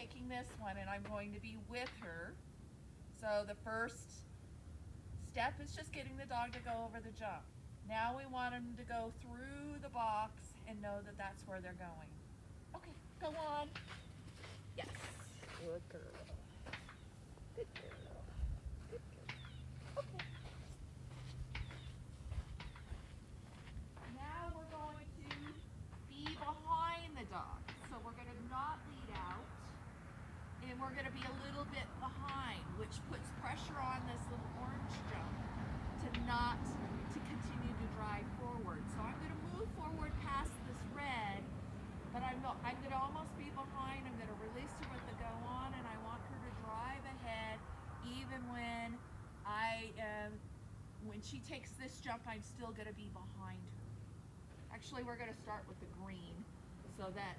taking this one and I'm going to be with her. So the first step is just getting the dog to go over the jump. Now we want him to go through the box and know that that's where they're going. Okay, go on. Yes, good girl. Good girl. Good girl. Okay. Now we're going to be behind the dog. So we're going to not lead out. And we're going to be a little bit behind, which puts pressure on this little orange jump to continue to drive forward. So I'm going to move forward past this red, but I'm going to almost be behind. I'm going to release her with the go on, and I want her to drive ahead even when when she takes this jump, I'm still going to be behind her. Actually, we're going to start with the green so that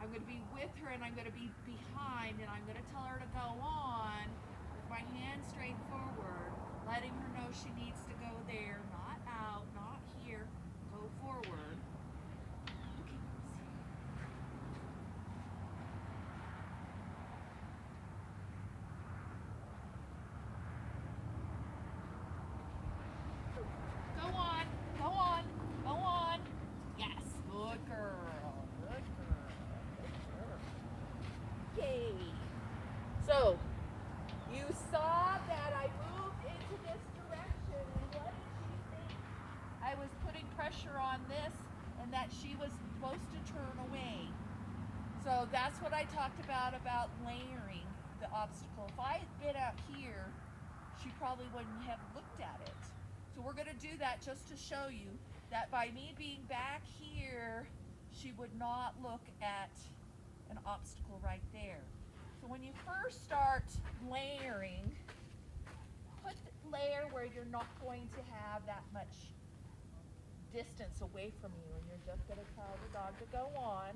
I'm going to be with her and I'm going to be behind, and I'm going to tell her to go on with my hand straight forward, letting her know she needs to go there, not out, not here, go forward. Okay. Go on, go on, go on. Yes, good girl, good girl, good girl. Yay. So, you saw that I moved into this direction, and what did she think? I was putting pressure on this, and that she was supposed to turn away. So that's what I talked about layering the obstacle. If I had been out here, she probably wouldn't have looked at it. So we're going to do that just to show you that by me being back here, she would not look at an obstacle right there. So when you first start layering, put the layer where you're not going to have that much distance away from you, and you're just going to tell the dog to go on.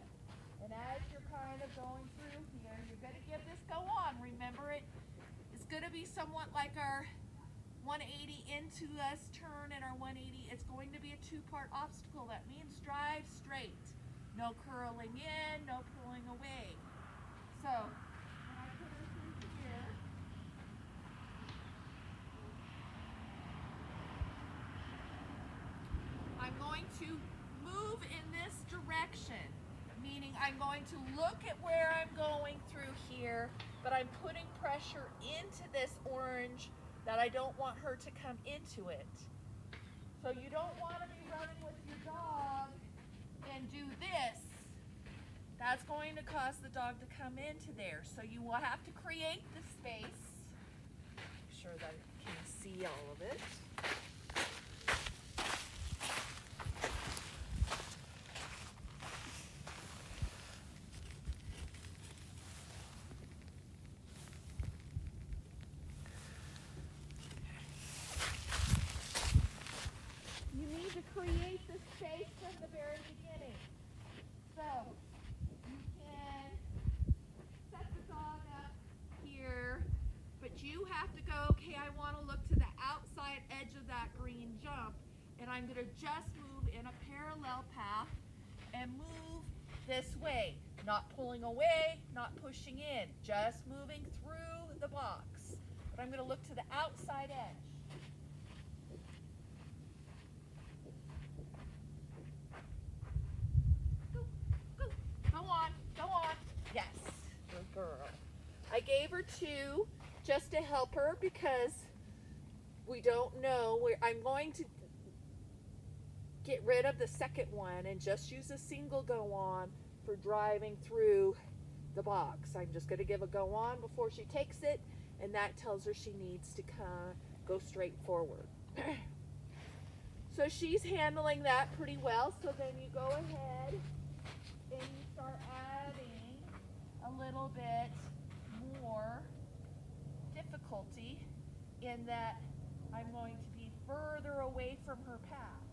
And as you're kind of going through here, you're going to give this go on. Remember, it's going to be somewhat like our 180 into us turn and our 180. It's going to be a two-part obstacle. That means drive straight. No curling in, no pulling away. So, when I put her through here, I'm going to move in this direction, meaning I'm going to look at where I'm going through here, but I'm putting pressure into this orange that I don't want her to come into it. So you don't want to be running with your dog and do this. That's going to cause the dog to come into there. So you will have to create the space. Make sure that it can see all of it. You need to create the space from the very beginning. So you can set the dog up here, but you have to go, okay, I want to look to the outside edge of that green jump, and I'm going to just move in a parallel path and move this way. Not pulling away, not pushing in, just moving through the box. But I'm going to look to the outside edge. Go on. Yes, good girl. I gave her two just to help her because we don't know where. I'm going to get rid of the second one and just use a single go on for driving through the box. I'm just going to give a go on before she takes it, and that tells her she needs to go straight forward. So she's handling that pretty well. So then you go ahead and you start adding a little bit more difficulty in that I'm going to be further away from her path.